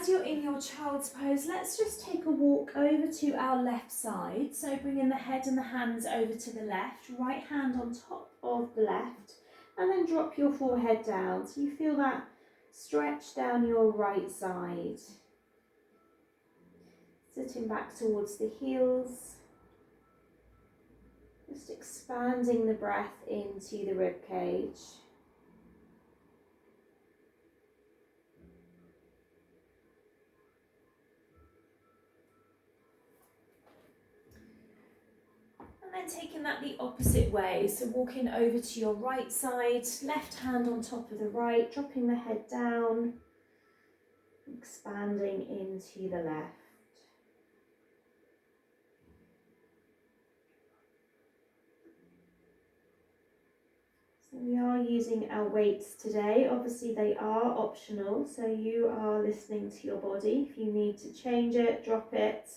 as you're in your child's pose, let's just take a walk over to our left side. So bringing the head and the hands over to the left, right hand on top of the left, and then drop your forehead down. So you feel that stretch down your right side. Sitting back towards the heels. Just expanding the breath into the rib cage. And then taking that the opposite way, so walking over to your right side, left hand on top of the right, dropping the head down, expanding into the left. So we are using our weights today. Obviously they are optional, so you are listening to your body. If you need to change it, drop it,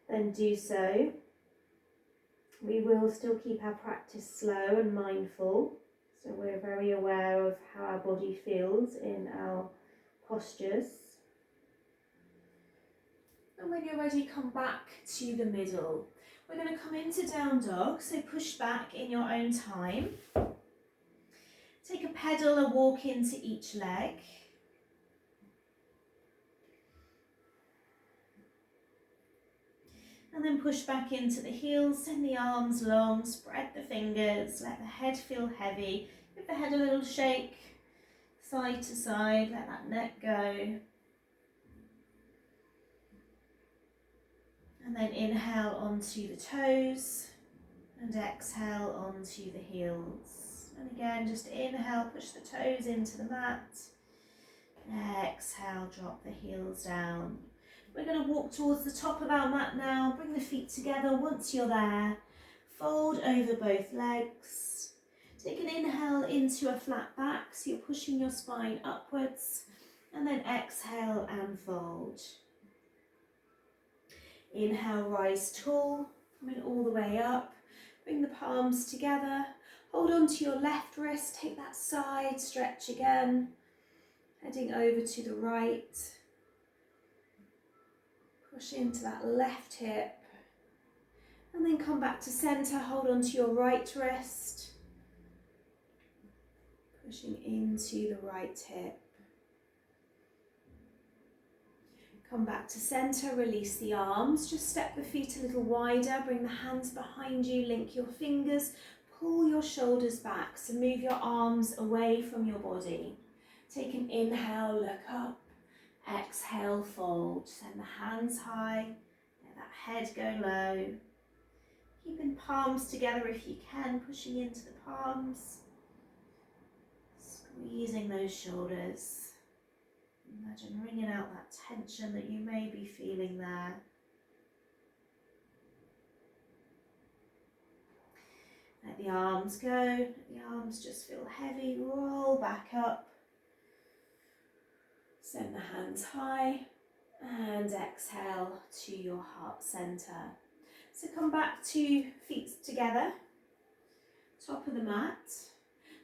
then do so. We will still keep our practice slow and mindful, so we're very aware of how our body feels in our postures. And when you're ready, come back to the middle. We're going to come into down dog, so push back in your own time. Take a pedal, a walk into each leg. And then push back into the heels, send the arms long, spread the fingers, let the head feel heavy. Give the head a little shake, side to side, let that neck go. And then inhale onto the toes and exhale onto the heels. And again, just inhale, push the toes into the mat. Exhale, drop the heels down. We're going to walk towards the top of our mat now. Bring the feet together once you're there. Fold over both legs. Take an inhale into a flat back, so you're pushing your spine upwards. And then exhale and fold. Inhale, rise tall, coming all the way up. Bring the palms together. Hold on to your left wrist. Take that side stretch again. Heading over to the right. Push into that left hip. And then come back to centre. Hold on to your right wrist. Pushing into the right hip. Come back to centre, release the arms. Just step the feet a little wider. Bring the hands behind you. Link your fingers. Pull your shoulders back. So move your arms away from your body. Take an inhale, look up. Exhale, fold. Send the hands high. Let that head go low. Keeping palms together if you can, pushing into the palms. Squeezing those shoulders. Imagine wringing out that tension that you may be feeling there. Let the arms go. Let the arms just feel heavy. Roll back up. Send the hands high and exhale to your heart center. So come back to feet together, top of the mat.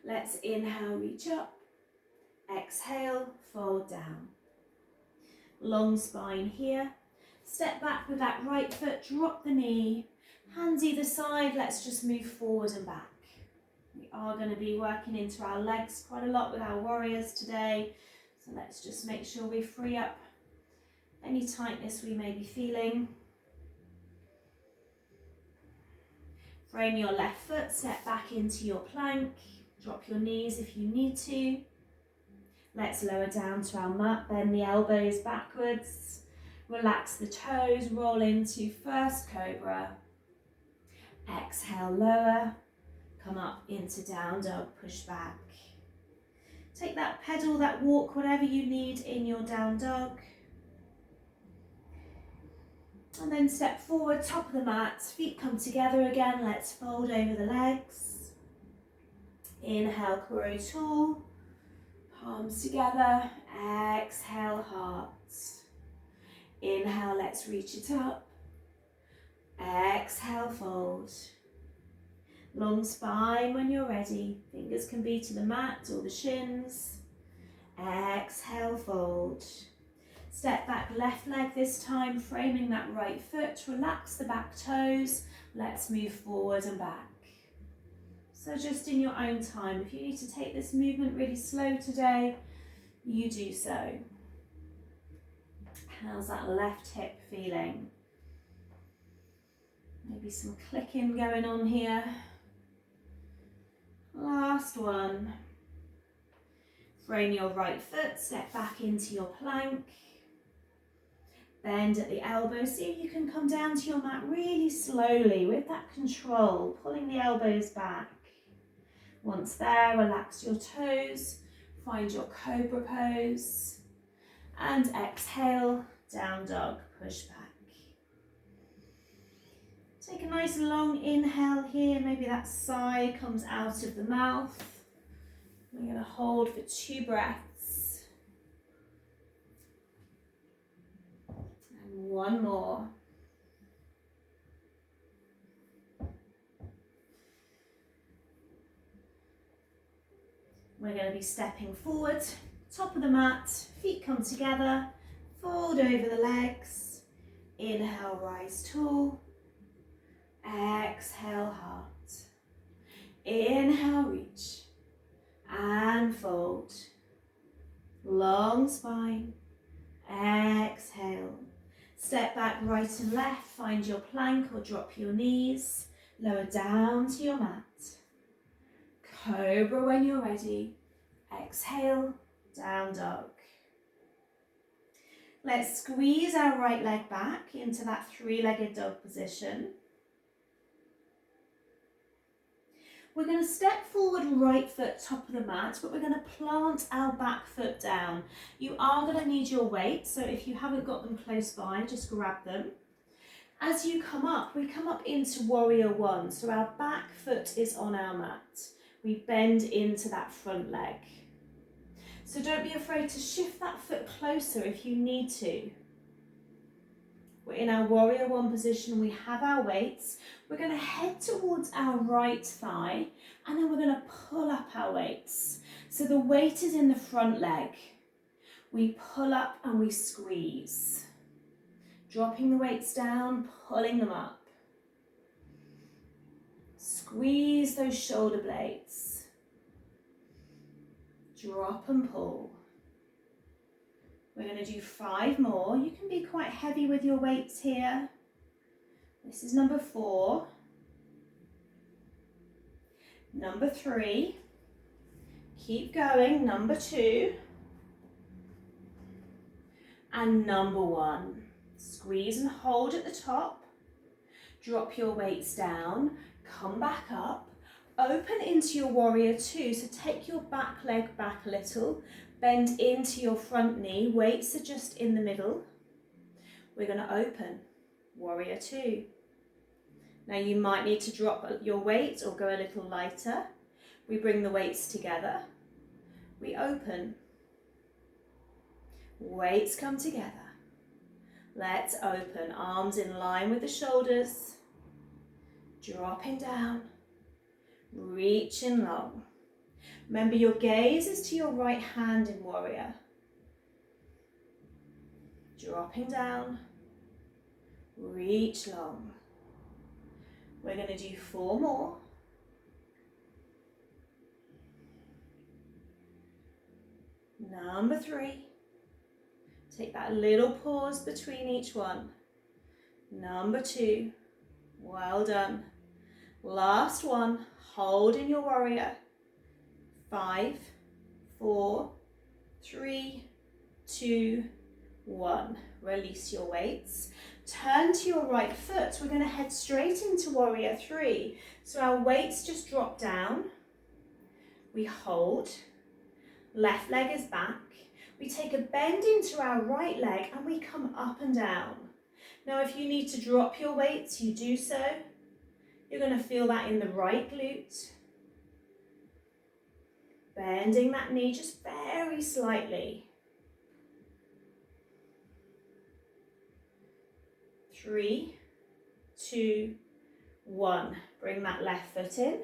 Let's inhale, reach up. Exhale, fold down. Long spine here. Step back with that right foot, drop the knee. Hands either side, let's just move forward and back. We are going to be working into our legs quite a lot with our warriors today. So let's just make sure we free up any tightness we may be feeling. Frame your left foot, step back into your plank. Drop your knees if you need to. Let's lower down to our mat, bend the elbows backwards. Relax the toes, roll into first cobra. Exhale, lower. Come up into down dog, push back. Take that pedal, that walk, whatever you need in your down dog. And then step forward, top of the mat, feet come together again. Let's fold over the legs. Inhale, crow tall. Palms together. Exhale, heart. Inhale, let's reach it up. Exhale, fold. Long spine when you're ready. Fingers can be to the mat or the shins. Exhale, fold. Step back, left leg this time, framing that right foot. Relax the back toes. Let's move forward and back. So just in your own time, if you need to take this movement really slow today, you do so. How's that left hip feeling? Maybe some clicking going on here. Last one. Frame your right foot, step back into your plank. Bend at the elbows. See if you can come down to your mat really slowly with that control, pulling the elbows back. Once there, relax your toes, find your cobra pose, and exhale, down dog, push back. Take a nice long inhale here, maybe that sigh comes out of the mouth. We're going to hold for 2 breaths. And one more. We're going to be stepping forward, top of the mat, feet come together, fold over the legs. Inhale, rise tall. Exhale, heart. Inhale, reach. And fold. Long spine. Exhale. Step back right and left. Find your plank or drop your knees. Lower down to your mat. Cobra when you're ready. Exhale, down dog. Let's squeeze our right leg back into that 3-legged dog position. We're going to step forward, right foot top of the mat, but we're going to plant our back foot down. You are going to need your weight, so if you haven't got them close by, just grab them. As you come up, we come up into warrior 1, so our back foot is on our mat. We bend into that front leg. So don't be afraid to shift that foot closer if you need to. We're in our warrior 1 position, we have our weights. We're going to head towards our right thigh and then we're going to pull up our weights. So the weight is in the front leg. We pull up and we squeeze. Dropping the weights down, pulling them up. Squeeze those shoulder blades. Drop and pull. We're going to do 5 more. You can be quite heavy with your weights here. This is number 4. Number 3. Keep going. Number 2. And number 1. Squeeze and hold at the top. Drop your weights down. Come back up. Open into your warrior 2. So take your back leg back a little. Bend into your front knee, weights are just in the middle. We're going to open, warrior 2. Now you might need to drop your weight or go a little lighter. We bring the weights together. We open. Weights come together. Let's open, arms in line with the shoulders. Dropping down, reaching long. Remember your gaze is to your right hand in warrior. Dropping down, reach long. We're going to do 4 more. Number 3. Take that little pause between each one. Number 2. Well done. Last one. Hold in your warrior. 5, 4, 3, 2, 1. Release your weights. Turn to your right foot. We're going to head straight into warrior 3. So our weights just drop down. We hold. Left leg is back. We take a bend into our right leg and we come up and down. Now if you need to drop your weights, you do so. You're going to feel that in the right glute. Bending that knee just very slightly. 3, 2, 1. Bring that left foot in.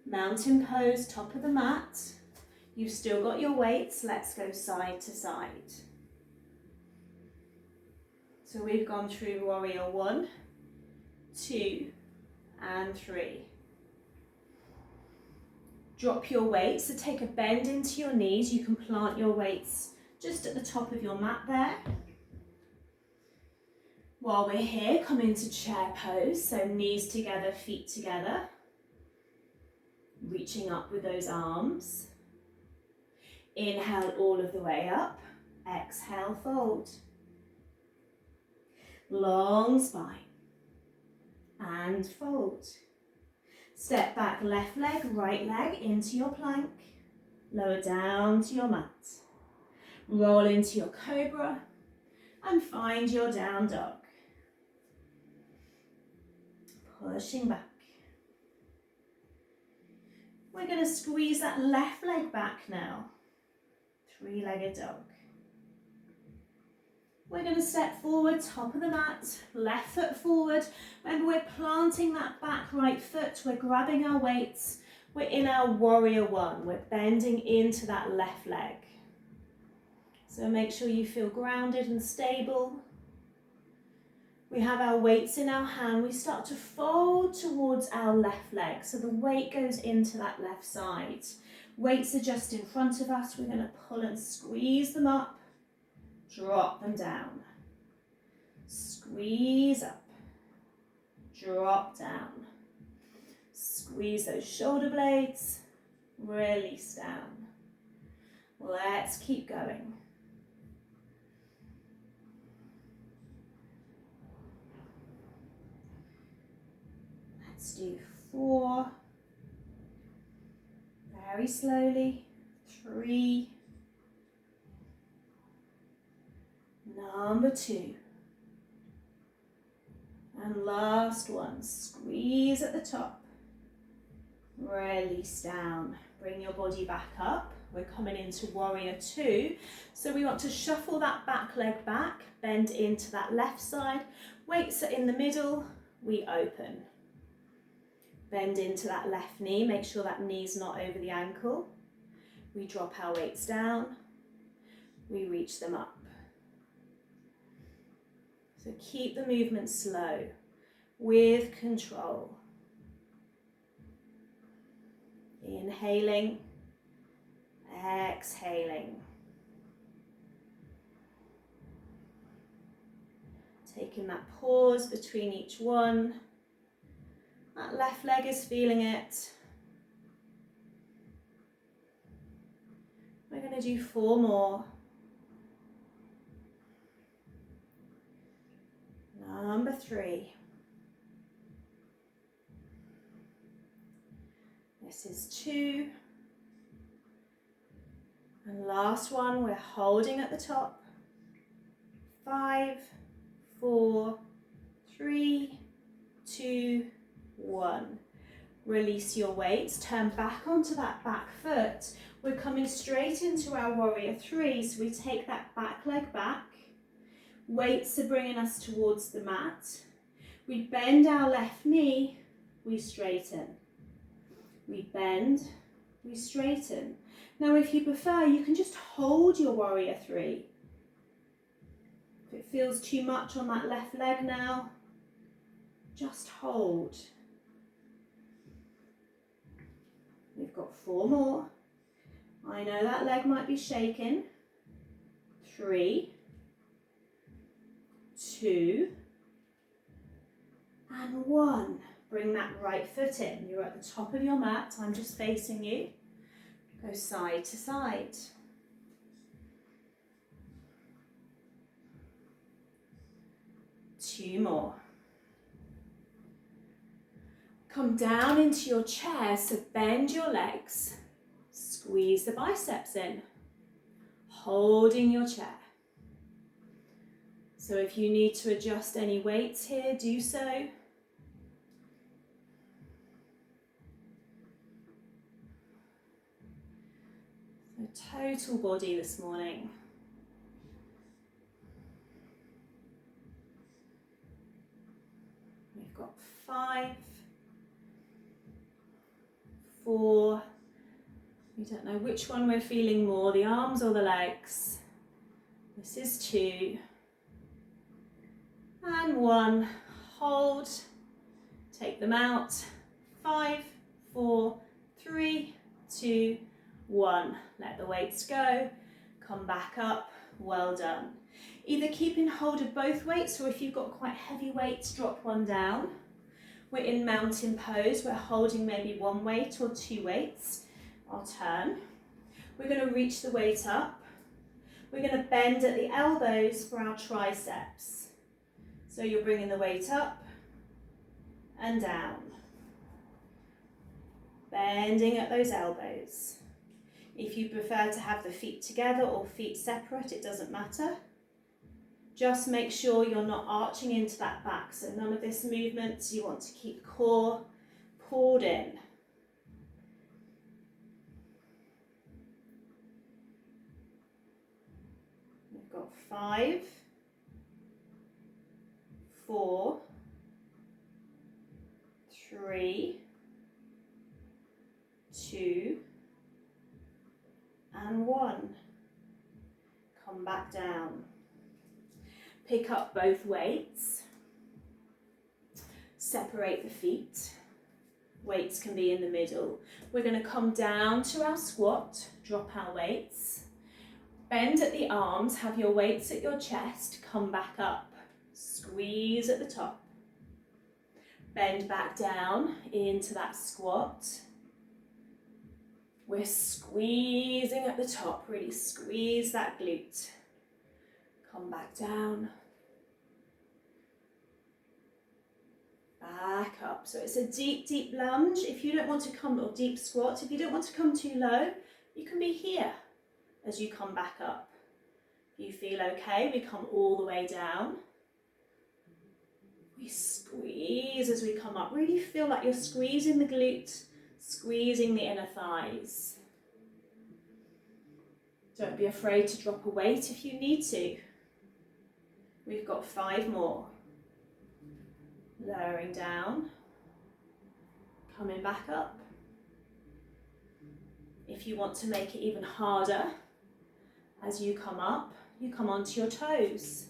Mountain pose, top of the mat. You've still got your weights. Let's go side to side. So we've gone through warrior 1, 2, and 3. Drop your weights, so take a bend into your knees. You can plant your weights just at the top of your mat there. While we're here, come into chair pose, so knees together, feet together. Reaching up with those arms. Inhale all of the way up. Exhale, fold. Long spine. And fold. Step back, left leg, right leg into your plank. Lower down to your mat. Roll into your cobra and find your down dog. Pushing back. We're going to squeeze that left leg back now. Three-legged dog. We're going to step forward, top of the mat, left foot forward. Remember, we're planting that back right foot. We're grabbing our weights. We're in our warrior 1. We're bending into that left leg. So make sure you feel grounded and stable. We have our weights in our hand. We start to fold towards our left leg. So the weight goes into that left side. Weights are just in front of us. We're going to pull and squeeze them up. Drop them down. Squeeze up. Drop down. Squeeze those shoulder blades. Release down. Let's keep going. Let's do 4. Very slowly. 3. Number 2. And last one. Squeeze at the top. Release down. Bring your body back up. We're coming into warrior 2. So we want to shuffle that back leg back. Bend into that left side. Weights are in the middle. We open. Bend into that left knee. Make sure that knee's not over the ankle. We drop our weights down. We reach them up. So keep the movement slow, with control. Inhaling, exhaling. Taking that pause between each one. That left leg is feeling it. We're going to do 4 more. Number 3. This is 2. And last one, we're holding at the top. 5, 4, 3, 2, 1. Release your weights, turn back onto that back foot. We're coming straight into our warrior 3, so we take that back leg back. Weights are bringing us towards the mat. We bend our left knee, we straighten. We bend, we straighten. Now if you prefer, you can just hold your warrior 3. If it feels too much on that left leg now, just hold. We've got 4 more. I know that leg might be shaking. 3, 2, and 1. Bring that right foot in. You're at the top of your mat. I'm just facing you. Go side to side. Two more. Come down into your chair, so bend your legs. Squeeze the biceps in. Holding your chair. So if you need to adjust any weights here, do so. So total body this morning. We've got 5, 4. We don't know which one we're feeling more, the arms or the legs. This is 2. And 1, hold, take them out, 5, 4, 3, 2, 1. Let the weights go, come back up, well done. Either keeping hold of both weights, or if you've got quite heavy weights, drop one down. We're in mountain pose, we're holding maybe one weight or 2 weights. I'll turn. We're going to reach the weight up. We're going to bend at the elbows for our triceps. So you're bringing the weight up and down. Bending at those elbows. If you prefer to have the feet together or feet separate, it doesn't matter. Just make sure you're not arching into that back. So none of this movement, you want to keep core pulled in. We've got 5, 4, 3, 2, and 1. Come back down. Pick up both weights. Separate the feet. Weights can be in the middle. We're going to come down to our squat, drop our weights. Bend at the arms, have your weights at your chest, come back up. Squeeze at the top. Bend back down into that squat. We're squeezing at the top, really squeeze that glute. Come back down. Back up. So it's a deep, deep lunge. If you don't want to come, or deep squat, if you don't want to come too low, you can be here as you come back up. If you feel okay, we come all the way down. We squeeze as we come up. Really feel like you're squeezing the glute, squeezing the inner thighs. Don't be afraid to drop a weight if you need to. We've got 5 more. Lowering down, coming back up. If you want to make it even harder, as you come up, you come onto your toes.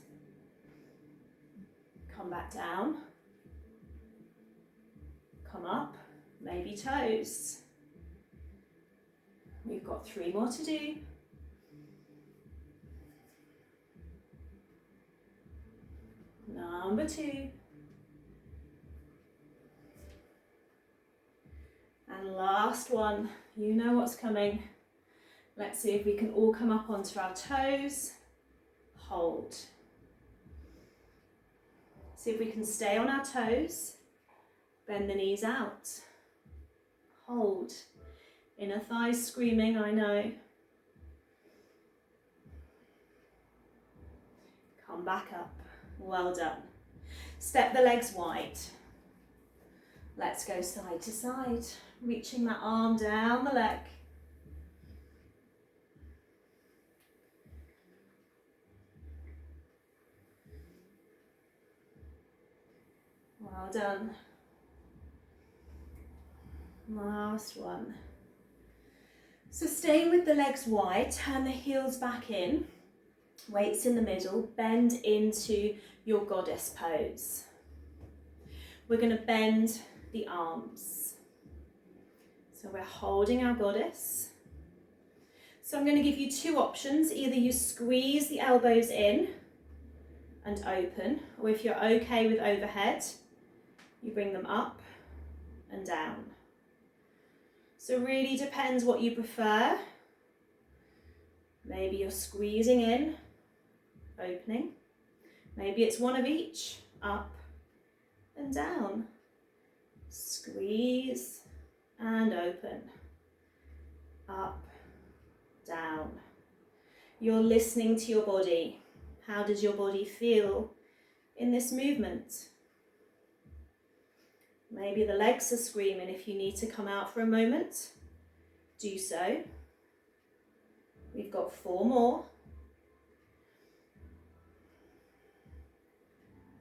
Come back down, come up, maybe toes. We've got 3 more to do. Number 2. And last one. You know what's coming. Let's see if we can all come up onto our toes. Hold. See if we can stay on our toes. Bend the knees out. Hold. Inner thighs screaming, I know. Come back up. Well done. Step the legs wide. Let's go side to side. Reaching that arm down the leg. Well done. Last one. So staying with the legs wide, turn the heels back in, weights in the middle, bend into your goddess pose. We're going to bend the arms. So we're holding our goddess. So I'm going to give you 2 options. Either you squeeze the elbows in and open, or if you're okay with overhead, you bring them up and down. So really depends what you prefer. Maybe you're squeezing in, opening. Maybe it's one of each, up and down. Squeeze and open, up, down. You're listening to your body. How does your body feel in this movement? Maybe the legs are screaming. If you need to come out for a moment, do so. We've got 4 more.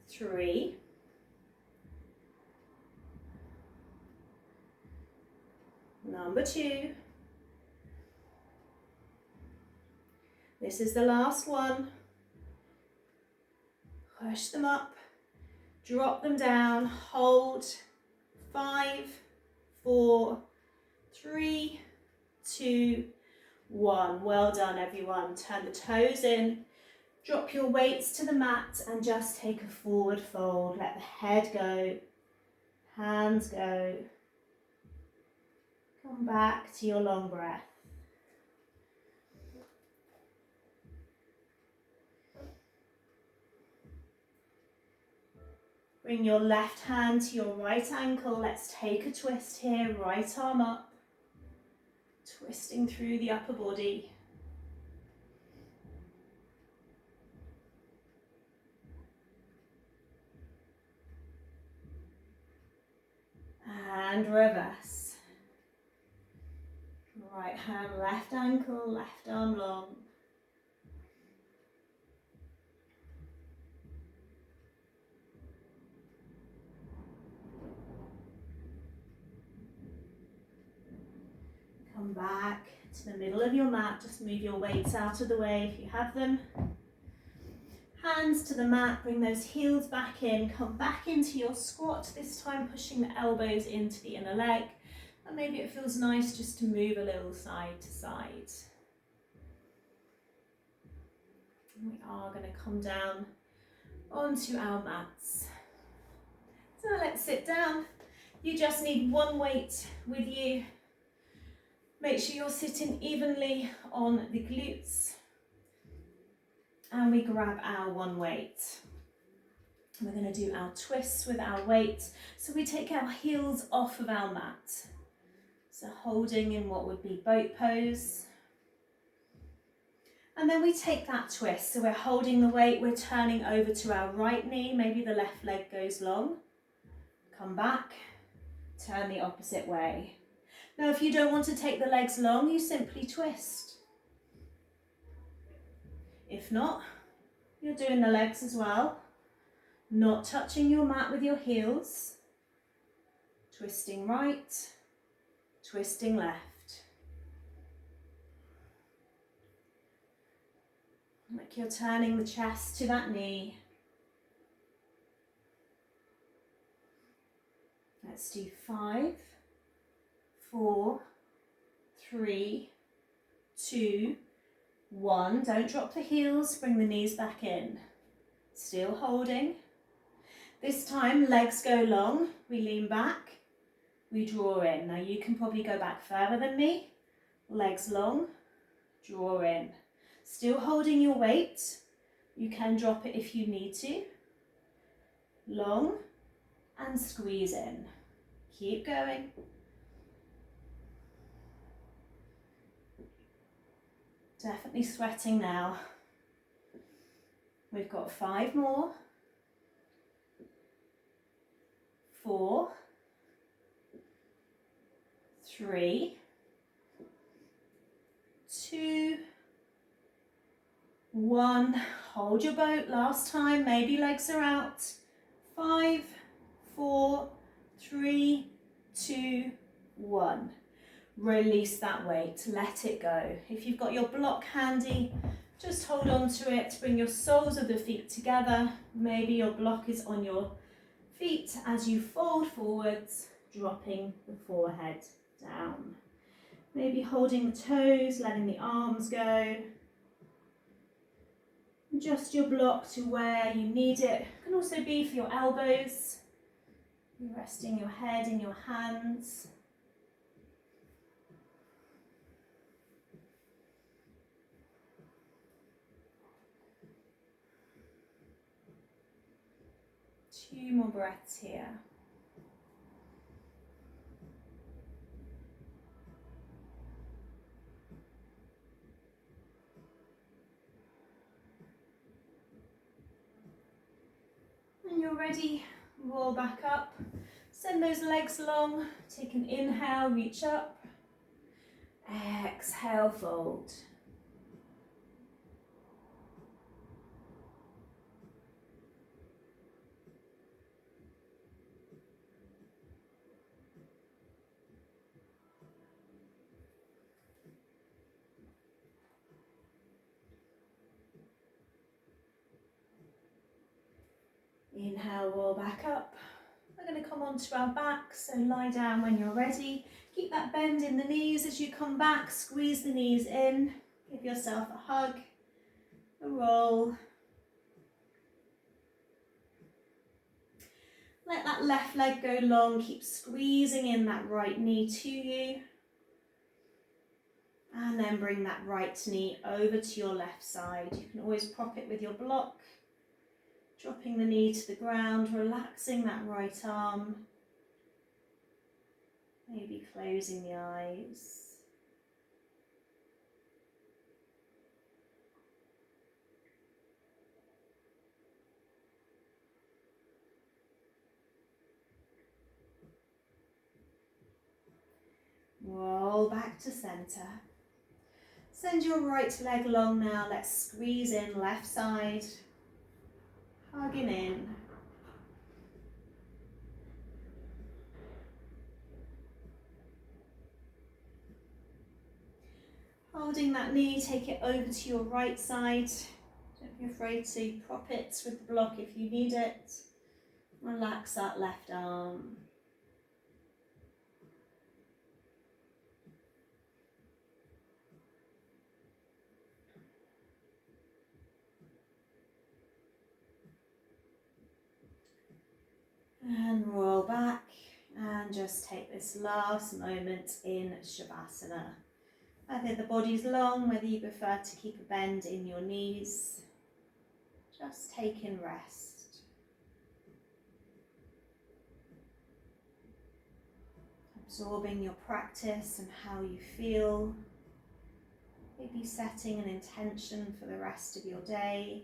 3. Number 2. This is the last one. Push them up Drop them down, hold. 5, 4, 3, 2, 1. Well done, everyone. Turn the toes in. Drop your weights to the mat and just take a forward fold. Let the head go, hands go. Come back to your long breath. Bring your left hand to your right ankle. Let's take a twist here. Right arm up. Twisting through the upper body. And reverse. Right hand, left ankle, left arm long. Come back to the middle of your mat. Just move your weights out of the way if you have them. Hands to the mat, bring those heels back in. Come back into your squat, this time pushing the elbows into the inner leg. And maybe it feels nice just to move a little side to side. And we are going to come down onto our mats. So let's sit down. You just need one weight with you. Make sure you're sitting evenly on the glutes. And we grab our one weight. We're going to do our twists with our weight. So we take our heels off of our mat. So holding in what would be boat pose. And then we take that twist. So we're holding the weight, we're turning over to our right knee. Maybe the left leg goes long. Come back, turn the opposite way. Now, if you don't want to take the legs long, you simply twist. If not, you're doing the legs as well. Not touching your mat with your heels. Twisting right, twisting left. Like you're turning the chest to that knee. Let's do 5, 4, 3, 2, 1. Don't drop the heels, bring the knees back in. Still holding. This time, legs go long, we lean back, we draw in. Now you can probably go back further than me. Legs long, draw in. Still holding your weight. You can drop it if you need to. Long and squeeze in. Keep going. Definitely sweating now. We've got 5 more. 4, 3, 2, 1. Hold your boat. Last time. Maybe legs are out. 5, 4, 3, 2, 1. Release that weight. Let it go. If you've got your block handy, just hold on to it. Bring your soles of the feet together. Maybe your block is on your feet as you fold forwards, dropping the forehead down. Maybe holding the toes, letting the arms go. Adjust your block to where you need it. It can also be for your elbows. You're resting your head in your hands. Two more breaths here. When you're ready, roll back up. Send those legs long. Take an inhale, reach up. Exhale, fold. Inhale. now roll back up. We're going to come onto our back, so lie down when you're ready. Keep that bend in the knees as you come back, squeeze the knees in, give yourself a hug, a roll. Let that left leg go long, keep squeezing in that right knee to you. And then bring that right knee over to your left side. You can always prop it with your block, dropping the knee to the ground, relaxing that right arm. Maybe closing the eyes. Roll back to center. Send your right leg long now. Let's squeeze in left side. Hugging in. Holding that knee, take it over to your right side. Don't be afraid to prop it with the block if you need it. Relax that left arm. And roll back and just take this last moment in Shavasana. Whether the body's long, whether you prefer to keep a bend in your knees, just take in rest. Absorbing your practice and how you feel. Maybe setting an intention for the rest of your day.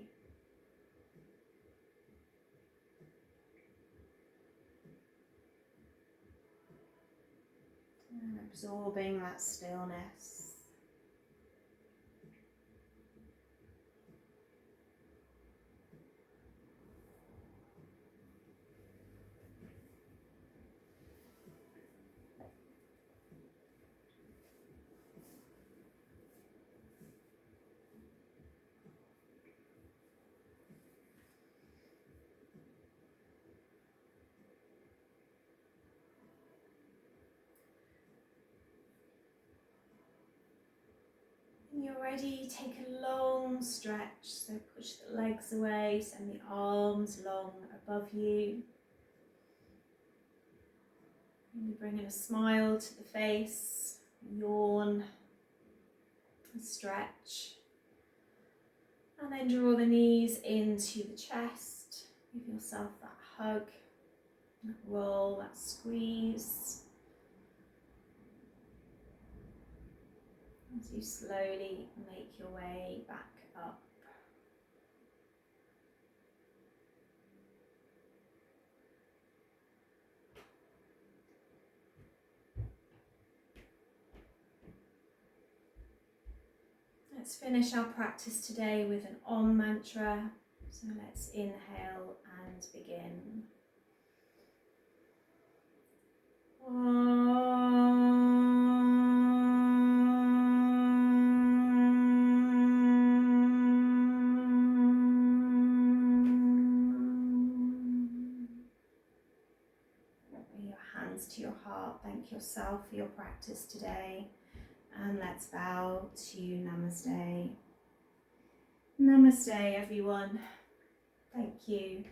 And absorbing that stillness. When you're ready, take a long stretch, so push the legs away, send the arms long above you. Maybe bring in a smile to the face, yawn, and stretch. And then draw the knees into the chest, give yourself that hug, that roll, that squeeze. As you slowly make your way back up. Let's finish our practice today with an Om mantra. So let's inhale and begin. Bring your hands to your heart. Thank yourself for your practice today. And let's bow to Namaste. Namaste, everyone. Thank you.